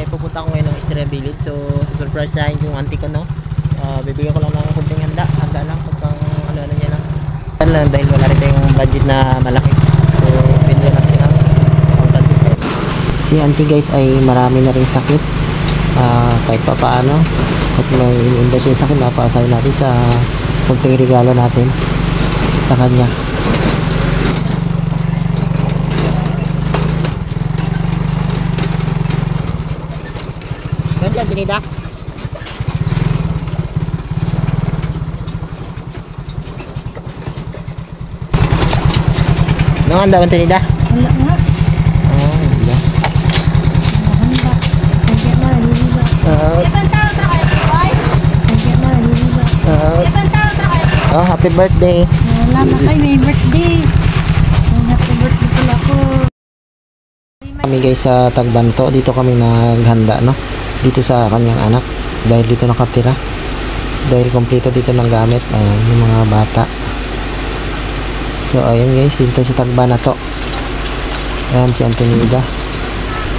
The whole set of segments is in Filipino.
pupunta ko ngayon ng Estrella Village. So surprise sa akin yung auntie ko, no. Bibigyan ko lang ng kunting handa lang pagkang ano niya lang. Dahil wala rin tayong budget na malaki. So pinili natin ng budget. Si auntie guys ay marami na rin sakit. Kahit pa paano, at may iniinda siya sakit, napasabi natin sa kunting regalo natin sa kanya. Ganda, binida. Nang anda man tinida? Wala nga. Oh, wala. Handa. Hindi na, liliba. Ibang tao na kayo, boy? Hindi na, liliba. Ibang tao na kayo? Oh, happy birthday. Salamat tayo, may birthday. Happy birthday pala ko. Kami guys sa Tagbanto, dito kami naghanda, no? Dito sa kanyang anak. Dahil dito nakatira. Dahil kompleto dito ng gamit. Ayan, yung mga bata. So, ayan guys, dito sa Tagbanto. Ayan, si Auntie Nida.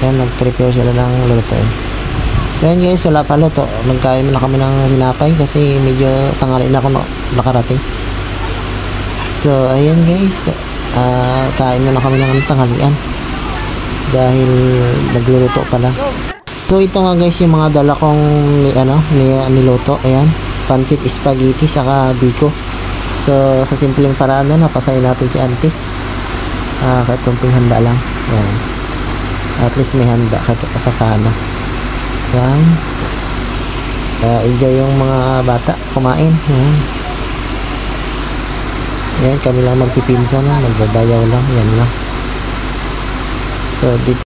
Ayan, nag-prepare sila ng lulutuin. So, ayan guys, wala pa luto. Nagkain na kami ng hinapay kasi medyo tanghali na ako nakarating. So, ayan guys, kain muna kami ng tanghalian. Dahil nagluluto pala. So, ito nga guys, yung mga dala kong niluto. Ayan, pansit, spaghetti, saka biko. So, sa simpleng paraan na napasayin natin si auntie. Kahit kunting handa lang. Ayan. At least may handa kahit paano. Ayan. Enjoy yung mga bata kumain. Ayan. Ayan, kami lang magpipinsa na. Magbabayaw lang. Ayan lang. So, dito